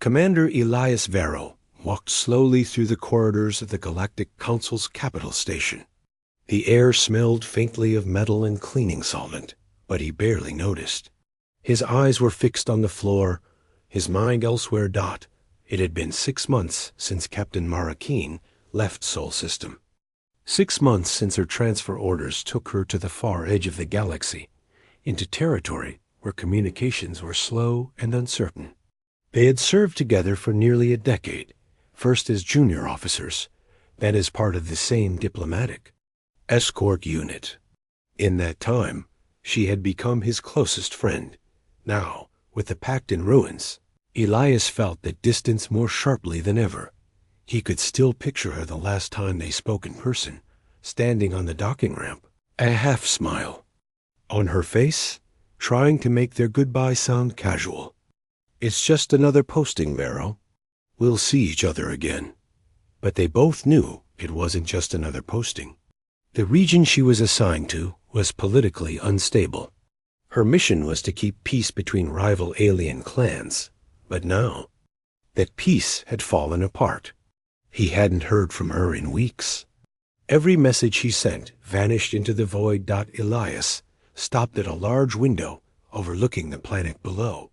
Commander Elias Varro walked slowly through the corridors of the Galactic Council's capital station. The air smelled faintly of metal and cleaning solvent, but he barely noticed. His eyes were fixed on the floor, his mind elsewhere. It had been 6 months since Captain Mara Keen left Sol System. 6 months since her transfer orders took her to the far edge of the galaxy, into territory where communications were slow and uncertain. They had served together for nearly a decade, first as junior officers, then as part of the same diplomatic escort unit. In that time, she had become his closest friend. Now, with the Pact in ruins, Elias felt that distance more sharply than ever. He could still picture her the last time they spoke in person, standing on the docking ramp, a half smile on her face, trying to make their goodbye sound casual. "It's just another posting, Varro. We'll see each other again." But they both knew it wasn't just another posting. The region she was assigned to was politically unstable. Her mission was to keep peace between rival alien clans, but now that peace had fallen apart. He hadn't heard from her in weeks. Every message he sent vanished into the void. Elias stopped at a large window overlooking the planet below.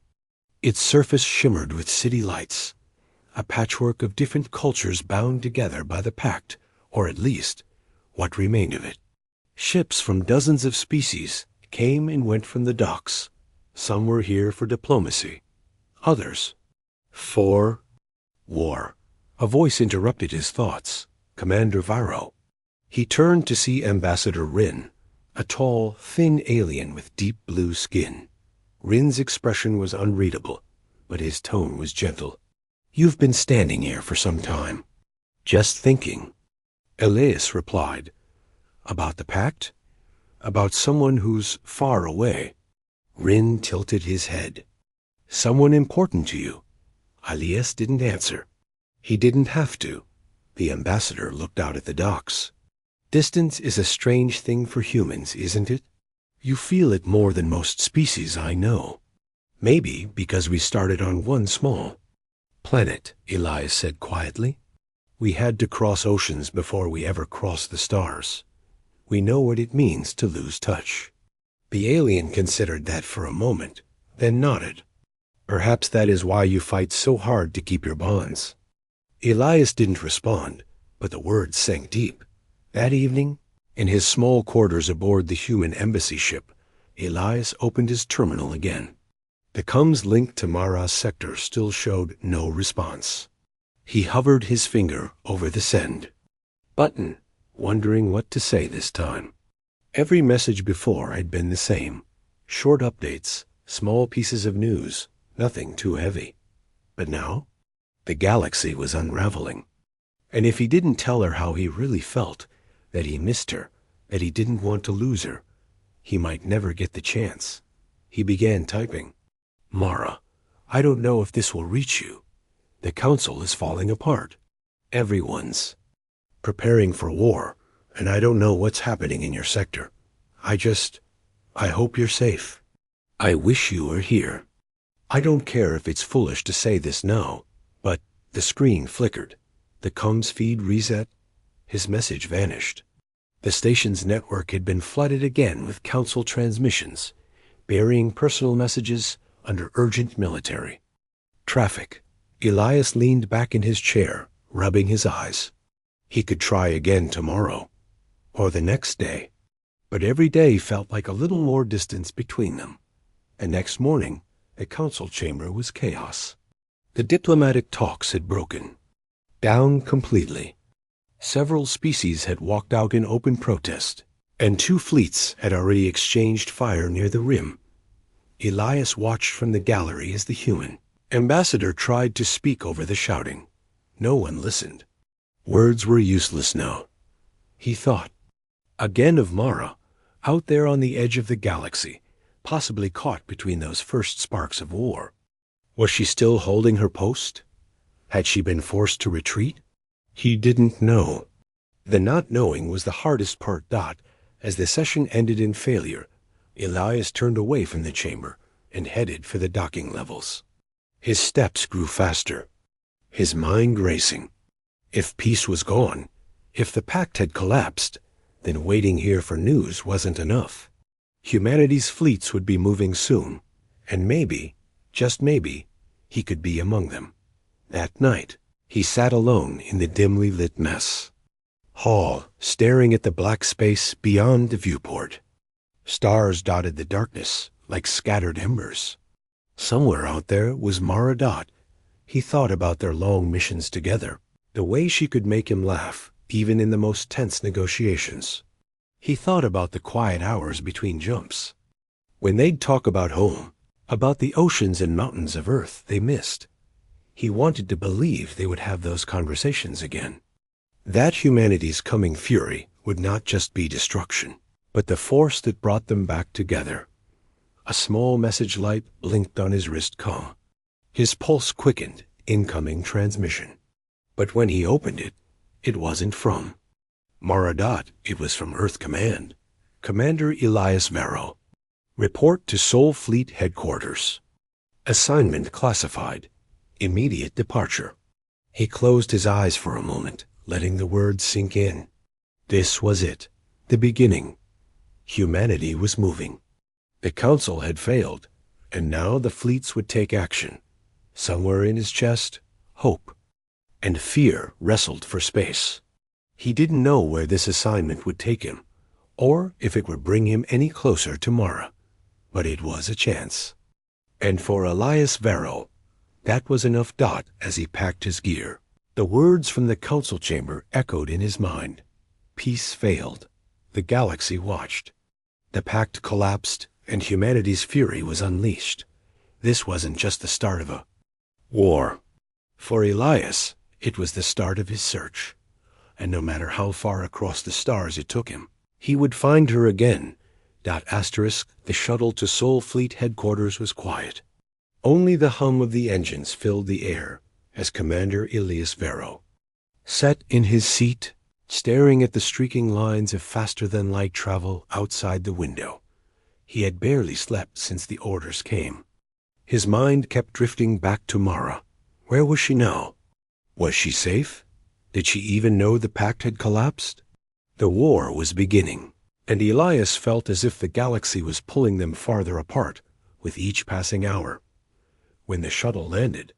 Its surface shimmered with city lights, a patchwork of different cultures bound together by the Pact, or at least what remained of it. Ships from dozens of species came and went from the docks. Some were here for diplomacy, others for war. A voice interrupted his thoughts. Commander Varro. He turned to see Ambassador Rin, a tall, thin alien with deep blue skin. Rin's expression was unreadable, but his tone was gentle. "You've been standing here for some time." "Just thinking." Elias replied. "About the Pact? About someone who's far away?" Rin tilted his head. "Someone important to you?" Elias didn't answer. He didn't have to. The ambassador looked out at the docks. "Distance is a strange thing for humans, isn't it? You feel it more than most species I know. Maybe because we started on one small planet," Elias said quietly. "We had to cross oceans before we ever crossed the stars. We know what it means to lose touch." The alien considered that for a moment, then nodded. "Perhaps that is why you fight so hard to keep your bonds." Elias didn't respond, but the words sank deep. That evening, in his small quarters aboard the human embassy ship, Elias opened his terminal again. The comms linked to Mara's sector still showed no response. He hovered his finger over the send button, wondering what to say this time. Every message before had been the same. Short updates, small pieces of news, nothing too heavy. But now, the galaxy was unraveling. And if he didn't tell her how he really felt, that he missed her, that he didn't want to lose her, he might never get the chance. He began typing. "Mara, I don't know if this will reach you. The council is falling apart. Everyone's preparing for war, and I don't know what's happening in your sector. I hope you're safe. I wish you were here. I don't care if it's foolish to say this now, but..." The screen flickered. The comms feed reset. His message vanished. The station's network had been flooded again with council transmissions, burying personal messages under urgent military traffic. Elias leaned back in his chair, rubbing his eyes. He could try again tomorrow, or the next day. But every day felt like a little more distance between them. And next morning, the council chamber was chaos. The diplomatic talks had broken down completely. Several species had walked out in open protest, and 2 fleets had already exchanged fire near the rim. Elias watched from the gallery as the human ambassador tried to speak over the shouting. No one listened. Words were useless now. He thought again of Mara, out there on the edge of the galaxy, possibly caught between those first sparks of war. Was she still holding her post? Had she been forced to retreat? He didn't know. The not knowing was the hardest part. As the session ended in failure, Elias turned away from the chamber and headed for the docking levels. His steps grew faster, his mind racing. If peace was gone, if the Pact had collapsed, then waiting here for news wasn't enough. Humanity's fleets would be moving soon, and maybe, just maybe, he could be among them. That night, he sat alone in the dimly lit mess hall, staring at the black space beyond the viewport. Stars dotted the darkness like scattered embers. Somewhere out there was Mara Dot. He thought about their long missions together, the way she could make him laugh, even in the most tense negotiations. He thought about the quiet hours between jumps, when they'd talk about home, about the oceans and mountains of Earth they missed. He wanted to believe they would have those conversations again. That humanity's coming fury would not just be destruction, but the force that brought them back together. A small message light blinked on his wrist comm. His pulse quickened, incoming transmission. But when he opened it, it wasn't from Mara Dot. It was from Earth Command. Commander Elias Varro. Report to Sol Fleet Headquarters. Assignment classified. Immediate departure. He closed his eyes for a moment, letting the words sink in. This was it, the beginning. Humanity was moving. The Council had failed, and now the fleets would take action. Somewhere in his chest, hope and fear wrestled for space. He didn't know where this assignment would take him, or if it would bring him any closer to Mara. But it was a chance. And for Elias Varro, that was enough. As he packed his gear, the words from the council chamber echoed in his mind. Peace failed. The galaxy watched. The Pact collapsed, and humanity's fury was unleashed. This wasn't just the start of a war. For Elias, it was the start of his search. And no matter how far across the stars it took him, he would find her again. The shuttle to Sol Fleet Headquarters was quiet. Only the hum of the engines filled the air as Commander Elias Varro sat in his seat, staring at the streaking lines of faster-than-light travel outside the window. He had barely slept since the orders came. His mind kept drifting back to Mara. Where was she now? Was she safe? Did she even know the Pact had collapsed? The war was beginning, and Elias felt as if the galaxy was pulling them farther apart with each passing hour. When the shuttle landed,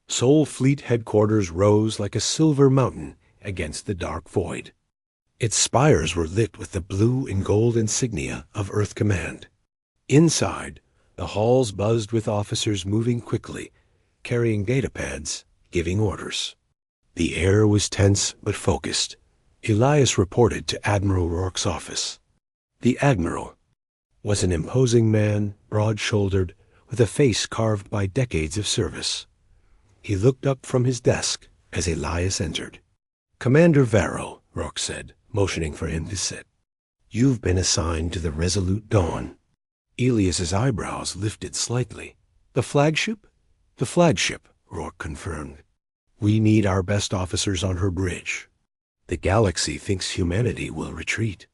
Sol Fleet Headquarters rose like a silver mountain against the dark void. Its spires were lit with the blue and gold insignia of Earth Command. Inside, the halls buzzed with officers moving quickly, carrying datapads, giving orders. The air was tense but focused. Elias reported to Admiral Rourke's office. The Admiral was an imposing man, broad-shouldered, with a face carved by decades of service. He looked up from his desk as Elias entered. Commander Varro, Rourke said, motioning for him to sit. You've been assigned to the Resolute Dawn. Elias's eyebrows lifted slightly. The flagship? The flagship, Rourke confirmed. We need our best officers on her bridge. The galaxy thinks humanity will retreat.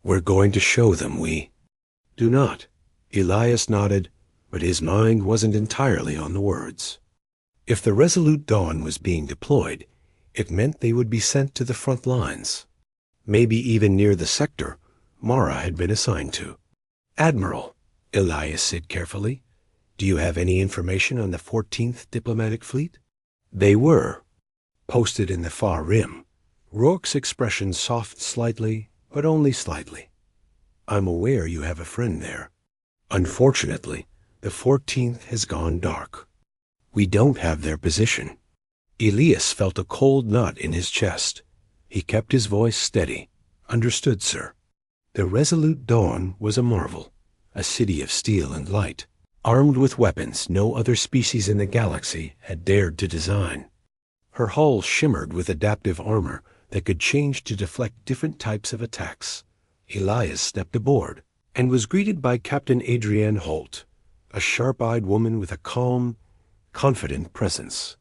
We're going to show them we do not. Elias nodded, but his mind wasn't entirely on the words. If the Resolute Dawn was being deployed, it meant they would be sent to the front lines. Maybe even near the sector Mara had been assigned to. Admiral, Elias said carefully, do you have any information on the 14th Diplomatic Fleet? They were posted in the far rim. Rourke's expression softened slightly, but only slightly. I'm aware you have a friend there. Unfortunately, the 14th has gone dark. We don't have their position. Elias felt a cold knot in his chest. He kept his voice steady. Understood, sir. The Resolute Dawn was a marvel, a city of steel and light, armed with weapons no other species in the galaxy had dared to design. Her hull shimmered with adaptive armor that could change to deflect different types of attacks. Elias stepped aboard and was greeted by Captain Adrienne Holt, a sharp-eyed woman with a calm, confident presence.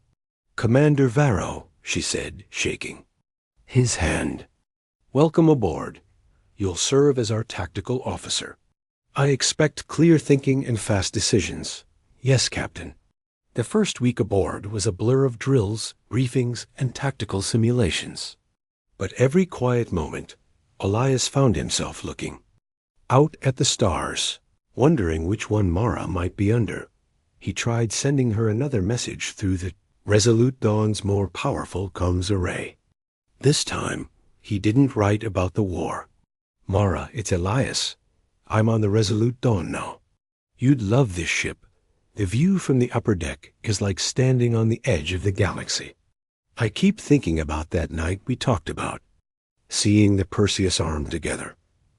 Commander Varro, she said, shaking his hand. Welcome aboard. You'll serve as our tactical officer. I expect clear thinking and fast decisions. Yes, Captain. The first week aboard was a blur of drills, briefings, and tactical simulations. But every quiet moment, Elias found himself looking out at the stars, wondering which one Mara might be under. He tried sending her another message through the Resolute Dawn's more powerful comms array. This time, he didn't write about the war. Mara, it's Elias. I'm on the Resolute Dawn now. You'd love this ship. The view from the upper deck is like standing on the edge of the galaxy. I keep thinking about that night we talked about, seeing the Perseus armed together.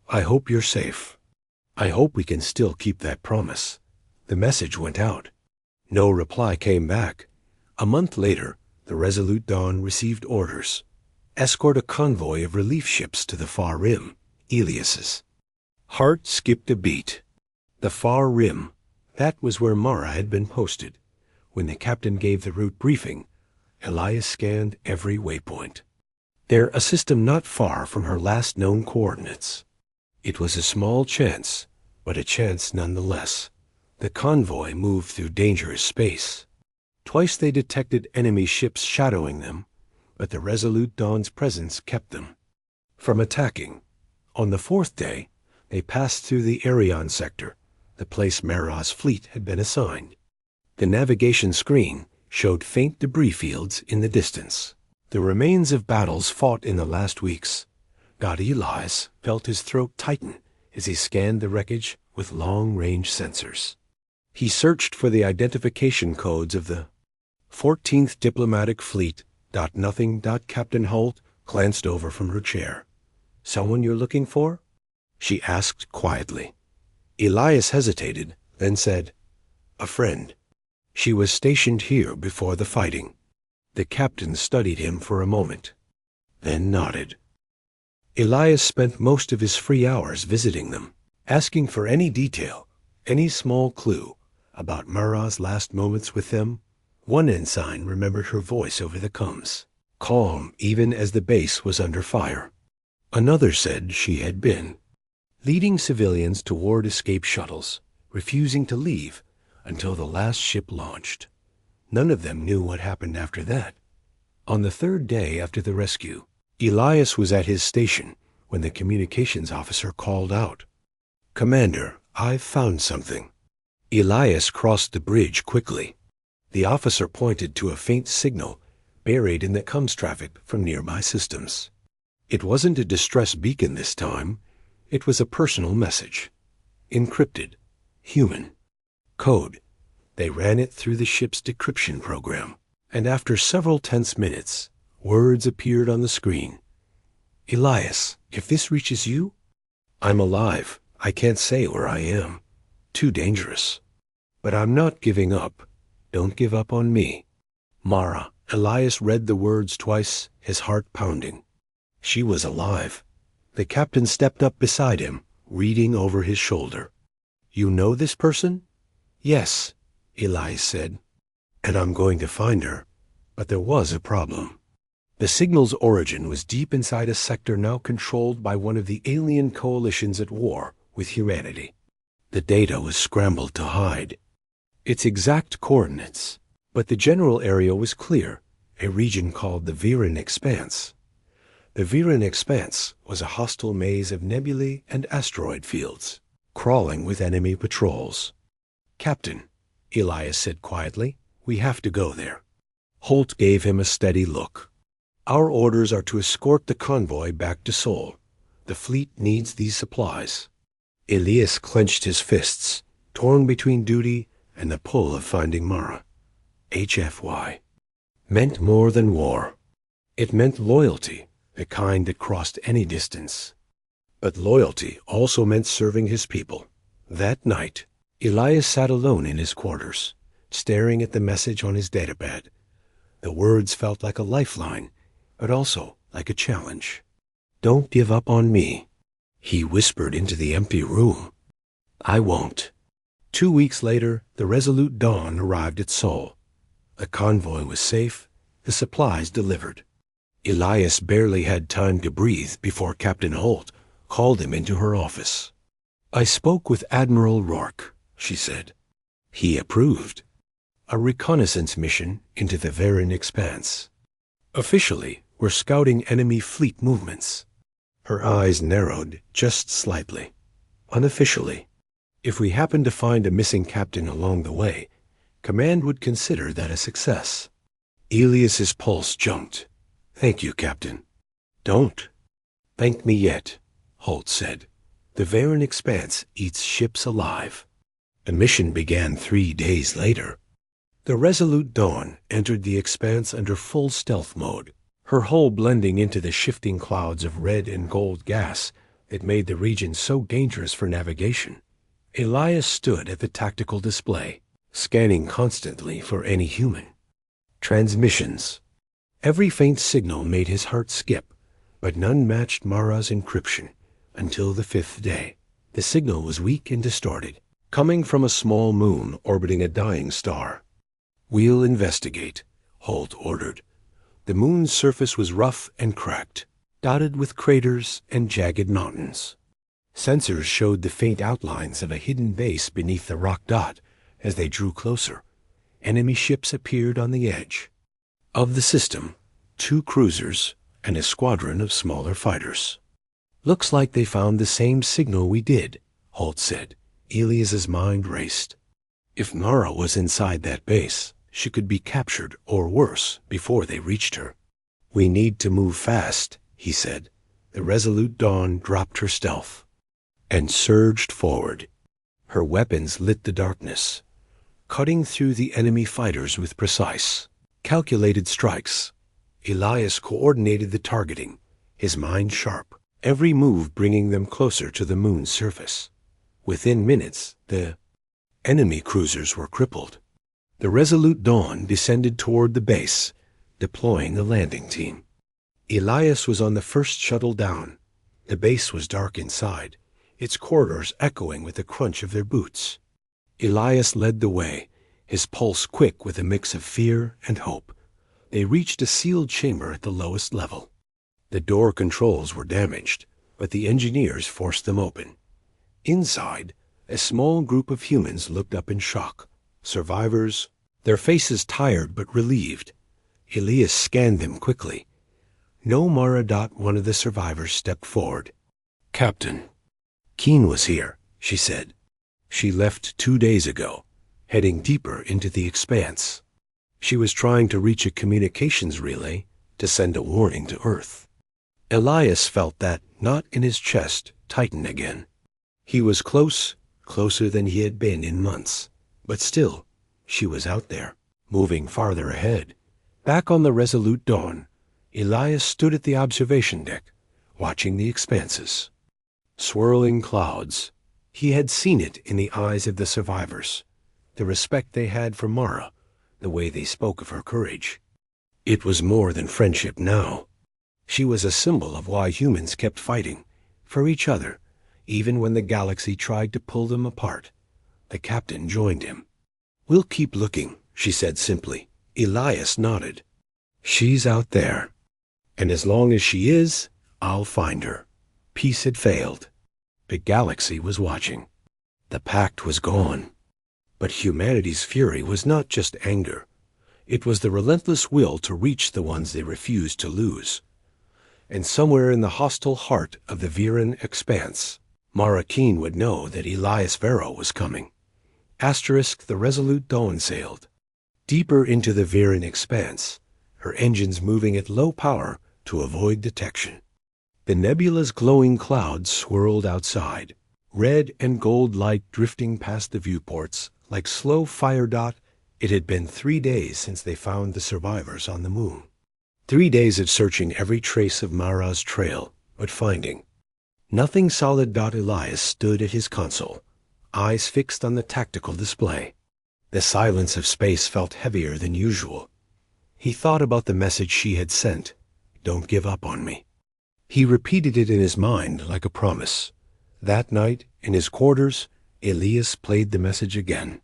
I hope you're safe. I hope we can still keep that promise. The message went out. No reply came back. A month later, the Resolute Dawn received orders. Escort a convoy of relief ships to the Far Rim, Elias's. Heart skipped a beat. The Far Rim. That was where Mara had been posted. When the captain gave the route briefing, Elias scanned every waypoint. They're a system not far from her last known coordinates. It was a small chance, but a chance nonetheless. The convoy moved through dangerous space. Twice they detected enemy ships shadowing them, but the Resolute Dawn's presence kept them from attacking. On the fourth day, they passed through the Arion sector, the place Mara's fleet had been assigned. The navigation screen showed faint debris fields in the distance, the remains of battles fought in the last weeks. God Elias felt his throat tighten as he scanned the wreckage with long-range sensors. He searched for the identification codes of the 14th Diplomatic Fleet. Nothing. Captain Holt glanced over from her chair. Someone you're looking for? She asked quietly. Elias hesitated, then said, A friend. She was stationed here before the fighting. The captain studied him for a moment, then nodded. Elias spent most of his free hours visiting them, asking for any detail, any small clue about Mara's last moments with them. One ensign remembered her voice over the comms, calm even as the base was under fire. Another said she had been leading civilians toward escape shuttles, refusing to leave until the last ship launched. None of them knew what happened after that. On the third day after the rescue, Elias was at his station when the communications officer called out, Commander, I've found something. Elias crossed the bridge quickly. The officer pointed to a faint signal buried in the comms traffic from nearby systems. It wasn't a distress beacon this time. It was a personal message. Encrypted. Human. Code. They ran it through the ship's decryption program, and after several tense minutes, words appeared on the screen. Elias, if this reaches you, I'm alive. I can't say where I am. Too dangerous. But I'm not giving up. Don't give up on me. Mara. Elias read the words twice, his heart pounding. She was alive. The captain stepped up beside him, reading over his shoulder. You know this person? Yes, Elias said. And I'm going to find her. But there was a problem. The signal's origin was deep inside a sector now controlled by one of the alien coalitions at war with humanity. The data was scrambled to hide its exact coordinates, but the general area was clear, a region called the Viren Expanse. The Viren Expanse was a hostile maze of nebulae and asteroid fields, crawling with enemy patrols. Captain, Elias said quietly, we have to go there. Holt gave him a steady look. Our orders are to escort the convoy back to Sol. The fleet needs these supplies. Elias clenched his fists, torn between duty and the pull of finding Mara. HFY meant more than war. It meant loyalty, the kind that crossed any distance. But loyalty also meant serving his people. That night, Elias sat alone in his quarters, staring at the message on his datapad. The words felt like a lifeline, but also like a challenge. Don't give up on me, he whispered into the empty room. I won't. 2 weeks later, the Resolute Dawn arrived at Sol. The convoy was safe, the supplies delivered. Elias barely had time to breathe before Captain Holt called him into her office. I spoke with Admiral Rourke, she said. He approved. a reconnaissance mission into the Varen Expanse. Officially, we're scouting enemy fleet movements. Her eyes narrowed just slightly. Unofficially, if we happen to find a missing captain along the way, Command would consider that a success. Elias's pulse jumped. Thank you, Captain. Don't thank me yet, Holt said. The Varen Expanse eats ships alive. The mission began 3 days later. The Resolute Dawn entered the Expanse under full stealth mode, her hull blending into the shifting clouds of red and gold gas that made the region so dangerous for navigation. Elias stood at the tactical display, scanning constantly for any human. Transmissions. Every faint signal made his heart skip, but none matched Mara's encryption until the 5th day. The signal was weak and distorted, coming from a small moon orbiting a dying star. We'll investigate, Holt ordered. The moon's surface was rough and cracked, dotted with craters and jagged mountains. Sensors showed the faint outlines of a hidden base beneath the rock dot. As they drew closer, enemy ships appeared on the edge. Of the system, 2 cruisers and a squadron of smaller fighters. Looks like they found the same signal we did, Holt said. Elias's mind raced. If Mara was inside that base, she could be captured or worse before they reached her. We need to move fast, he said. The Resolute Dawn dropped her stealth and surged forward. Her weapons lit the darkness, cutting through the enemy fighters with precise, calculated strikes. Elias coordinated the targeting, his mind sharp, every move bringing them closer to the moon's surface. Within minutes, the enemy cruisers were crippled. The Resolute Dawn descended toward the base, deploying a landing team. Elias was on the first shuttle down. The base was dark inside, its corridors echoing with the crunch of their boots. Elias led the way, his pulse quick with a mix of fear and hope. They reached a sealed chamber at the lowest level. The door controls were damaged, but the engineers forced them open. Inside, a small group of humans looked up in shock. Survivors, their faces tired but relieved. Elias scanned them quickly. No Mara. One of the survivors stepped forward. Captain, Keen was here, she said. She left 2 days ago, heading deeper into the Expanse. She was trying to reach a communications relay to send a warning to Earth. Elias felt that knot in his chest tighten again. He was closer than he had been in months. But still, she was out there, moving farther ahead. Back on the Resolute Dawn, Elias stood at the observation deck, watching the expanses. Swirling clouds. He had seen it in the eyes of the survivors, the respect they had for Mara, the way they spoke of her courage. It was more than friendship now. She was a symbol of why humans kept fighting, for each other, even when the galaxy tried to pull them apart. The captain joined him. We'll keep looking, she said simply. Elias nodded. She's out there. And as long as she is, I'll find her. Peace had failed. The galaxy was watching. The Pact was gone. But humanity's fury was not just anger. It was the relentless will to reach the ones they refused to lose. And somewhere in the hostile heart of the Varen Expanse, Mara Keen would know that Elias Vero was coming. The Resolute Dawn sailed. Deeper into the Varen Expanse, her engines moving at low power to avoid detection. The nebula's glowing clouds swirled outside, red and gold light drifting past the viewports like slow fire dot. It had been 3 days since they found the survivors on the moon. 3 days of searching every trace of Mara's trail, but finding nothing solid. Elias stood at his console, eyes fixed on the tactical display. The silence of space felt heavier than usual. He thought about the message she had sent. Don't give up on me. He repeated it in his mind like a promise. That night, in his quarters, Elias played the message again.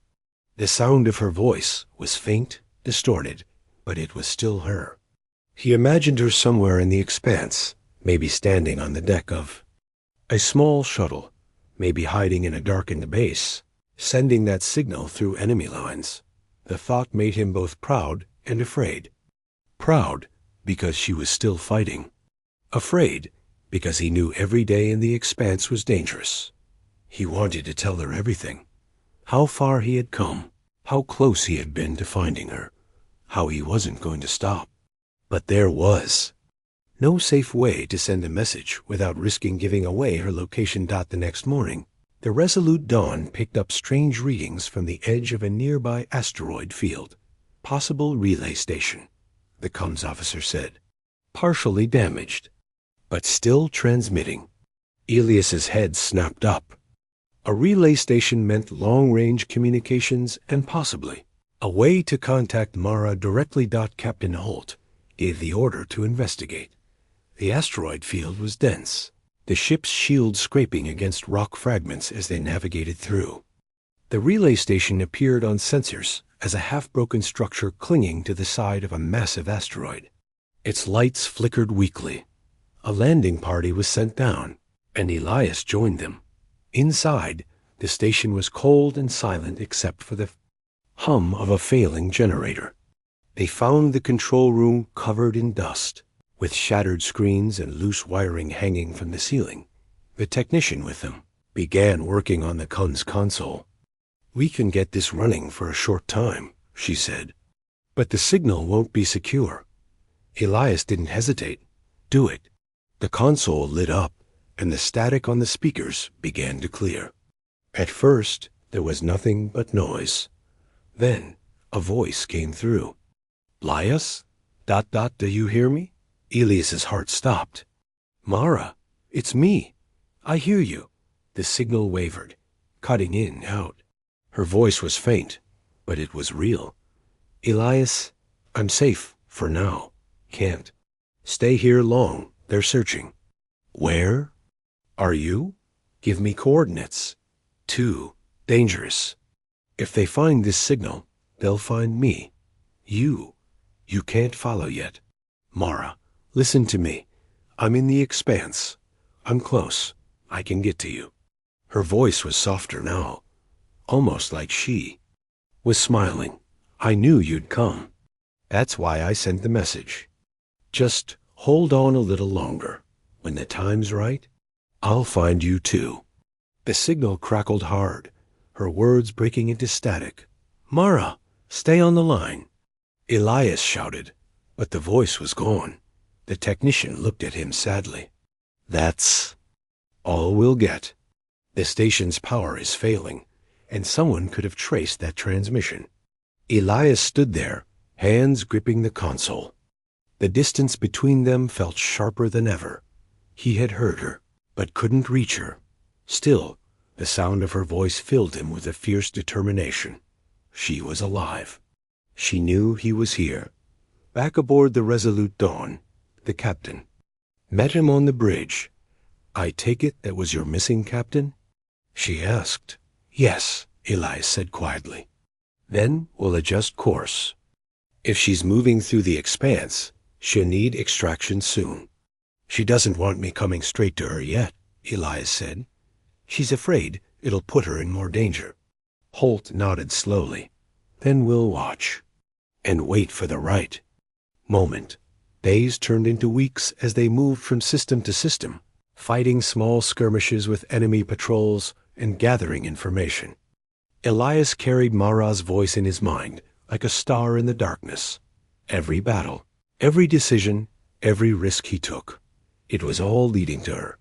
The sound of her voice was faint, distorted, but it was still her. He imagined her somewhere in the expanse, maybe standing on the deck of a small shuttle, maybe hiding in a darkened base, sending that signal through enemy lines. The thought made him both proud and afraid. Proud, because she was still fighting. Afraid, because he knew every day in the expanse was dangerous. He wanted to tell her everything. How far he had come, how close he had been to finding her, how he wasn't going to stop. But there was no safe way to send a message without risking giving away her location. The next morning, the Resolute Dawn picked up strange readings from the edge of a nearby asteroid field. Possible relay station, the comms officer said. Partially damaged, but still transmitting. Elias's head snapped up. A relay station meant long-range communications and possibly a way to contact Mara directly. Captain Holt gave the order to investigate. The asteroid field was dense, the ship's shield scraping against rock fragments as they navigated through. The relay station appeared on sensors as a half-broken structure clinging to the side of a massive asteroid. Its lights flickered weakly. A landing party was sent down, and Elias joined them. Inside, the station was cold and silent except for the hum of a failing generator. They found the control room covered in dust, with shattered screens and loose wiring hanging from the ceiling. The technician with them began working on the comms console. "We can get this running for a short time," she said. "But the signal won't be secure." Elias didn't hesitate. "Do it." The console lit up, and the static on the speakers began to clear. At first, there was nothing but noise. Then, a voice came through. "Lias? ... Do you hear me?" Elias's heart stopped. "Mara, it's me. I hear you." The signal wavered, cutting in out. Her voice was faint, but it was real. "Elias, I'm safe for now. Can't stay here long. They're searching." "Where are you?" "Give me coordinates." "Too dangerous. If they find this signal, they'll find me. You can't follow yet. Mara, listen to me. I'm in the expanse. I'm close. I can get to you." Her voice was softer now, almost like she was smiling. "I knew you'd come. That's why I sent the message. Just hold on a little longer. When the time's right, I'll find you too." The signal crackled hard, her words breaking into static. "Mara, stay on the line." Elias shouted, but the voice was gone. The technician looked at him sadly. "That's all we'll get. The station's power is failing, and someone could have traced that transmission." Elias stood there, hands gripping the console. The distance between them felt sharper than ever. He had heard her, but couldn't reach her. Still, the sound of her voice filled him with a fierce determination. She was alive. She knew he was here. Back aboard the Resolute Dawn, the captain met him on the bridge. "I take it that was your missing captain?" she asked. "Yes," Elias said quietly. "Then we'll adjust course. If she's moving through the expanse, she'll need extraction soon." "She doesn't want me coming straight to her yet," Elias said. "She's afraid it'll put her in more danger." Holt nodded slowly. "Then we'll watch and wait for the right moment." Days turned into weeks as they moved from system to system, fighting small skirmishes with enemy patrols and gathering information. Elias carried Mara's voice in his mind like a star in the darkness. Every battle, every decision, every risk he took, it was all leading to her.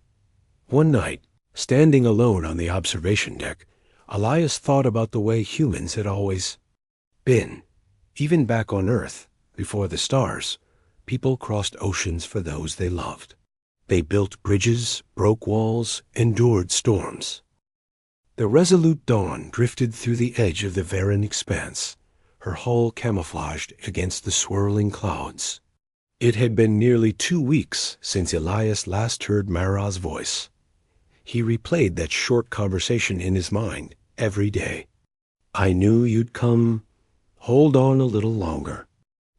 One night, standing alone on the observation deck, Elias thought about the way humans had always been. Even back on Earth, before the stars, people crossed oceans for those they loved. They built bridges, broke walls, endured storms. The Resolute Dawn drifted through the edge of the barren expanse, her hull camouflaged against the swirling clouds. It had been nearly 2 weeks since Elias last heard Mara's voice. He replayed that short conversation in his mind every day. "I knew you'd come. Hold on a little longer."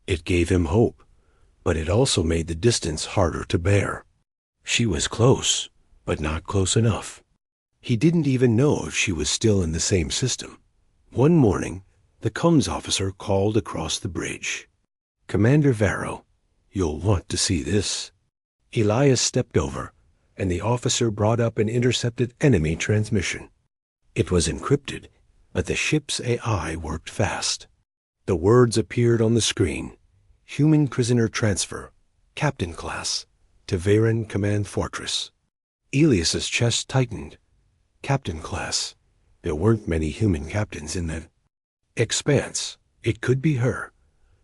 It gave him hope, but it also made the distance harder to bear. She was close, but not close enough. He didn't even know if she was still in the same system. One morning, The comms officer called across the bridge. "Commander Varro, you'll want to see this." Elias stepped over, and the officer brought up an intercepted enemy transmission. It was encrypted, but the ship's AI worked fast. The words appeared on the screen: "Human prisoner transfer, Captain class, to Varen Command Fortress." Elias's chest tightened. Captain class. There weren't many human captains in the expanse. It could be her.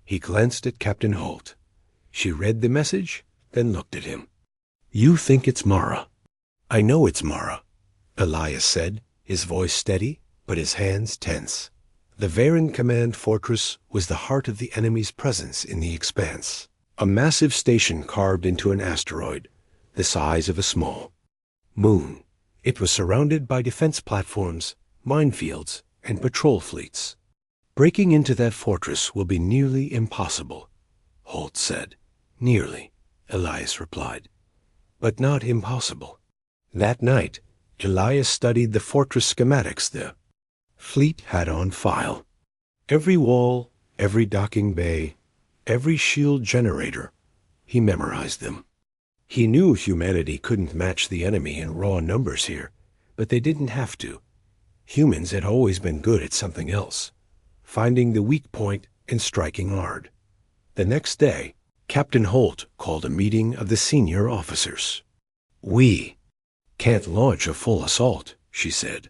He glanced at Captain Holt. She read the message, then looked at him. "You think it's Mara." "I know it's Mara," Elias said, his voice steady, but his hands tense. The Varen Command Fortress was the heart of the enemy's presence in the expanse. A massive station carved into an asteroid, the size of a small moon. It was surrounded by defense platforms, minefields, and patrol fleets. "Breaking into that fortress will be nearly impossible," Holt said. "Nearly," Elias replied, "but not impossible." That night, Elias studied the fortress schematics the fleet had on file. Every wall, every docking bay, every shield generator, he memorized them. He knew humanity couldn't match the enemy in raw numbers here, but they didn't have to. Humans had always been good at something else, finding the weak point and striking hard. The next day, Captain Holt called a meeting of the senior officers. "We can't launch a full assault," she said,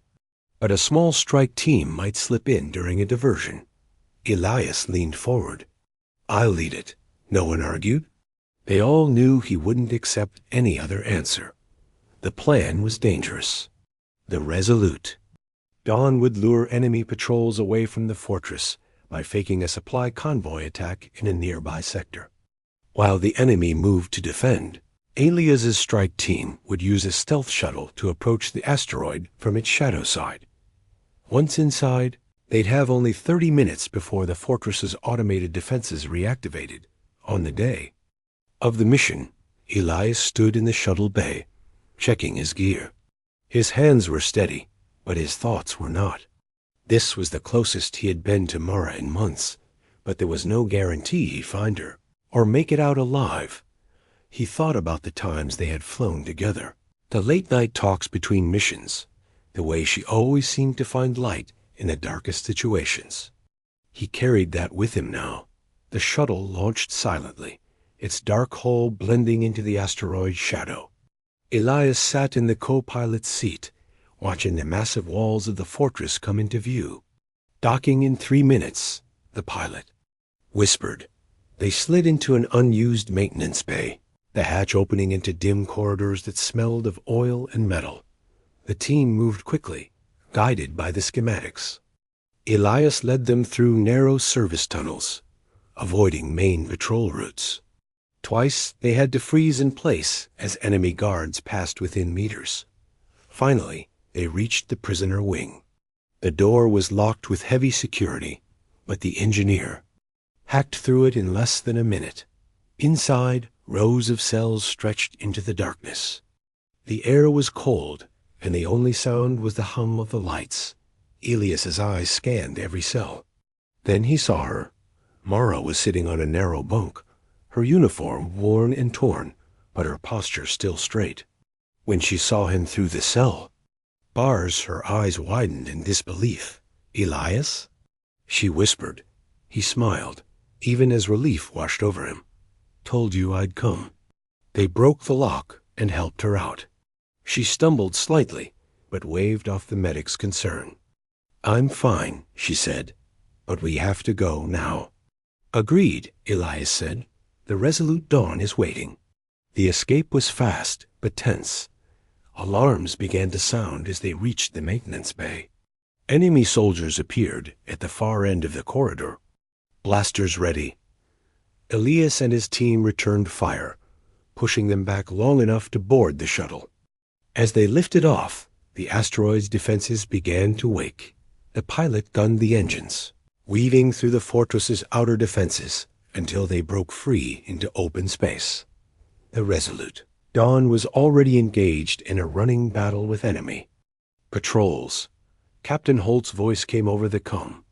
"but a small strike team might slip in during a diversion." Elias leaned forward. "I'll lead it," no one argued. They all knew he wouldn't accept any other answer. The plan was dangerous. The Resolute. Dawn would lure enemy patrols away from the fortress by faking a supply convoy attack in a nearby sector. While the enemy moved to defend, Elias's strike team would use a stealth shuttle to approach the asteroid from its shadow side. Once inside, they'd have only 30 minutes before the fortress's automated defenses reactivated on the day of the mission. Elias stood in the shuttle bay, checking his gear. His hands were steady, but his thoughts were not. This was the closest he had been to Mara in months, but there was no guarantee he'd find her, or make it out alive. He thought about the times they had flown together, the late-night talks between missions, the way she always seemed to find light in the darkest situations. He carried that with him now. The shuttle launched silently, its dark hull blending into the asteroid's shadow. Elias sat in the co-pilot's seat, watching the massive walls of the fortress come into view. "Docking in 3 minutes," the pilot whispered. They slid into an unused maintenance bay, the hatch opening into dim corridors that smelled of oil and metal. The team moved quickly, guided by the schematics. Elias led them through narrow service tunnels, avoiding main patrol routes. Twice they had to freeze in place as enemy guards passed within meters. Finally, they reached the prisoner wing. The door was locked with heavy security, but the engineer hacked through it in less than a minute. Inside, rows of cells stretched into the darkness. The air was cold, and the only sound was the hum of the lights. Elias's eyes scanned every cell. Then he saw her. Mara was sitting on a narrow bunk, her uniform worn and torn, but her posture still straight. When she saw him through the cell bars, her eyes widened in disbelief. "Elias?" she whispered. He smiled, even as relief washed over him. "Told you I'd come." They broke the lock and helped her out. She stumbled slightly, but waved off the medic's concern. "I'm fine," she said, "but we have to go now." "Agreed," Elias said. "The Resolute Dawn is waiting." The escape was fast, but tense. Alarms began to sound as they reached the maintenance bay. Enemy soldiers appeared at the far end of the corridor, blasters ready. Elias and his team returned fire, pushing them back long enough to board the shuttle. As they lifted off, the asteroid's defenses began to wake. The pilot gunned the engines, weaving through the fortress's outer defenses until they broke free into open space. The Resolute Dawn was already engaged in a running battle with enemy patrols. Captain Holt's voice came over the comm.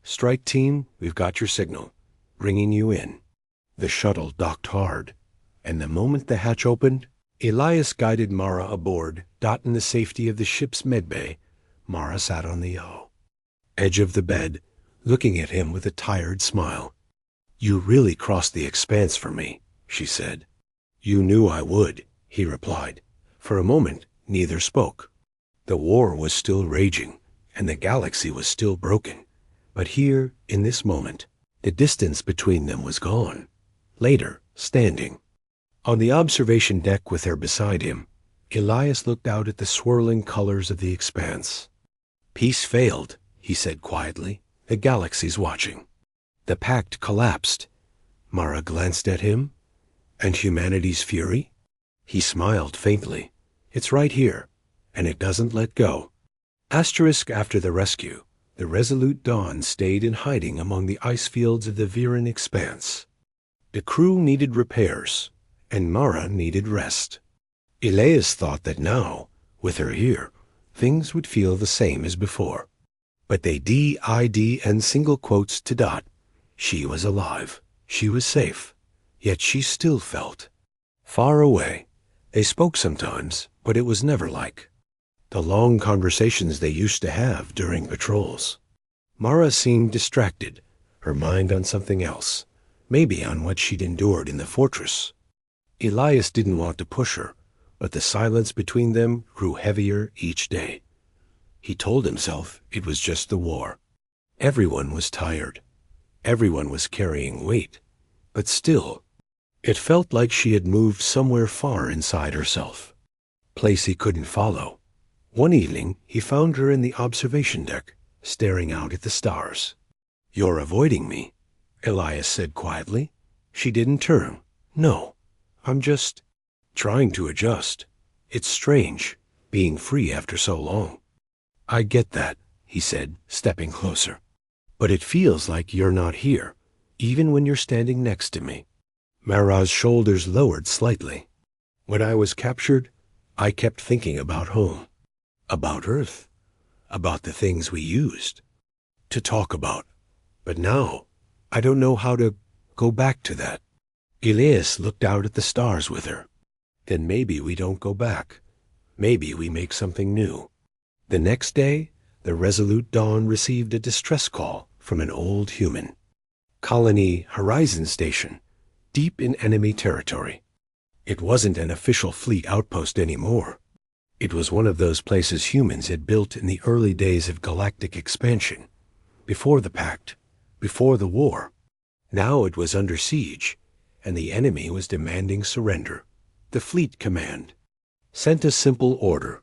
Strike team, we've got your signal. Bringing you in. The shuttle docked hard, and the moment the hatch opened, Elias guided Mara aboard. In the safety of the ship's medbay, Mara sat on the edge of the bed, looking at him with a tired smile. "You really crossed the expanse for me," she said. "You knew I would," he replied. For a moment, neither spoke. The war was still raging, and the galaxy was still broken. But here, in this moment, the distance between them was gone. Later, standing on the observation deck with her beside him, Elias looked out at the swirling colors of the expanse. "Peace failed," he said quietly. "The galaxy's watching." "The Pact collapsed." Mara glanced at him. "And humanity's fury?" He smiled faintly. "It's right here, and it doesn't let go." After the rescue, the Resolute Dawn stayed in hiding among the ice fields of the Viren expanse. The crew needed repairs, and Mara needed rest. Elias thought that now, with her here, things would feel the same as before. But they DID and single quotes to Dot. She was alive. She was safe. Yet she still felt far away. They spoke sometimes, but it was never like the long conversations they used to have during patrols. Mara seemed distracted, her mind on something else, maybe on what she'd endured in the fortress. Elias didn't want to push her, but the silence between them grew heavier each day. He told himself it was just the war. Everyone was tired. Everyone was carrying weight. But still, it felt like she had moved somewhere far inside herself. Place he couldn't follow. One evening, he found her in the observation deck, staring out at the stars. "You're avoiding me," Elias said quietly. She didn't turn. "No, I'm just trying to adjust. It's strange, being free after so long." "I get that," he said, stepping closer. "But it feels like you're not here, even when you're standing next to me." Mara's shoulders lowered slightly. "When I was captured, I kept thinking about home. About Earth. About the things we used to talk about. But now, I don't know how to go back to that." Elias looked out at the stars with her. "Then maybe we don't go back. Maybe we make something new." The next day, the Resolute Dawn received a distress call from an old human. Colony Horizon Station, deep in enemy territory. It wasn't an official fleet outpost anymore. It was one of those places humans had built in the early days of galactic expansion, before the Pact, before the war. Now it was under siege, and the enemy was demanding surrender. The fleet command sent a simple order: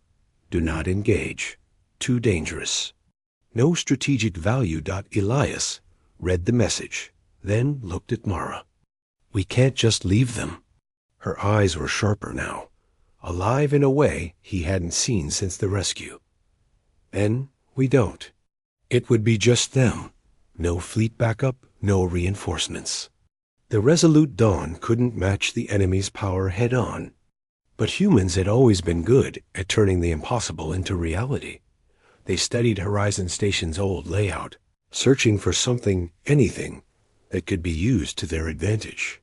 do not engage. Too dangerous. No strategic value. Elias read the message, then looked at Mara. "We can't just leave them." Her eyes were sharper now, alive in a way he hadn't seen since the rescue. "Then we don't. It would be just them. No fleet backup, no reinforcements." The Resolute Dawn couldn't match the enemy's power head-on. But humans had always been good at turning the impossible into reality. They studied Horizon Station's old layout, searching for something, anything, that could be used to their advantage.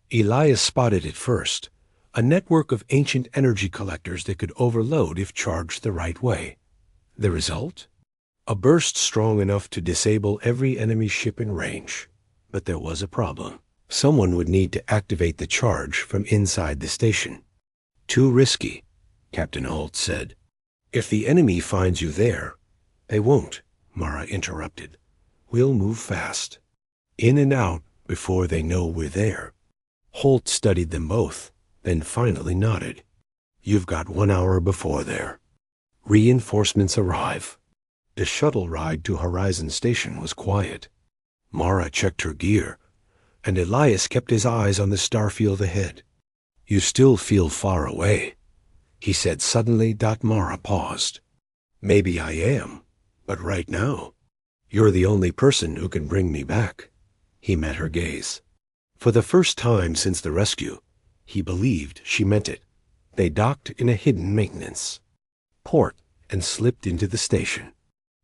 Elias spotted it first, a network of ancient energy collectors that could overload if charged the right way. The result? A burst strong enough to disable every enemy ship in range. But there was a problem. Someone would need to activate the charge from inside the station. "Too risky," Captain Holt said. "If the enemy finds you there—" "They won't," Mara interrupted. "We'll move fast. In and out before they know we're there." Holt studied them both, then finally nodded. "You've got 1 hour before there. Reinforcements arrive." The shuttle ride to Horizon Station was quiet. Mara checked her gear, and Elias kept his eyes on the starfield ahead. "You still feel far away," he said suddenly. Mara paused. "Maybe I am, but right now, you're the only person who can bring me back." He met her gaze. For the first time since the rescue, he believed she meant it. They docked in a hidden maintenance port and slipped into the station.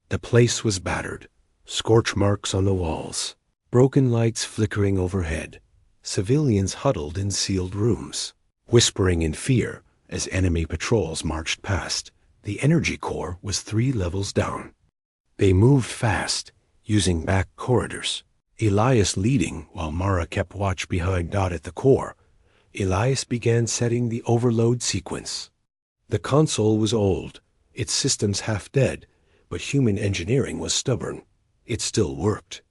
The place was battered, Scorch marks on the walls, broken lights flickering overhead. Civilians huddled in sealed rooms, whispering in fear as enemy patrols marched past. The energy core was 3 levels down. They moved fast, using back corridors, Elias leading while Mara kept watch behind Dot at the core. Elias began setting the overload sequence. The console was old, its systems half dead, but human engineering was stubborn. It still worked.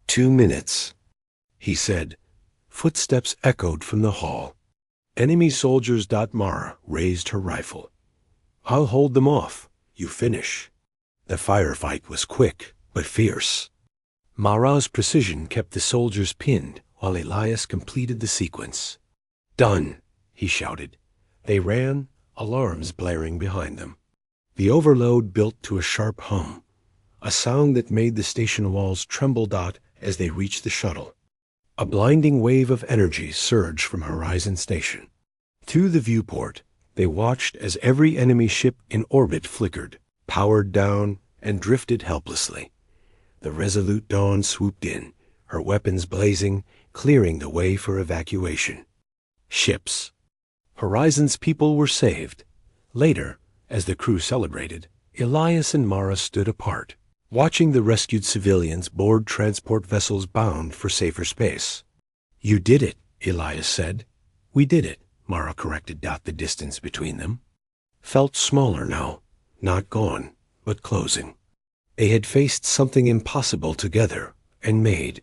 2 minutes, he said. Footsteps echoed from the hall. Enemy soldiers. Mara raised her rifle. I'll hold them off. You finish. The firefight was quick, but fierce. Mara's precision kept the soldiers pinned while Elias completed the sequence. Done, he shouted. They ran, alarms blaring behind them. The overload built to a sharp hum, a sound that made the station walls tremble. As they reached the shuttle, a blinding wave of energy surged from Horizon Station. Through the viewport, they watched as every enemy ship in orbit flickered, powered down, and drifted helplessly. The Resolute Dawn swooped in, her weapons blazing, clearing the way for evacuation. Ships. Horizon's people were saved. Later, as the crew celebrated, Elias and Mara stood apart, watching the rescued civilians board transport vessels bound for safer space. You did it, Elias said. We did it, Mara corrected. The distance between them felt smaller now, not gone, but closing. They had faced something impossible together and made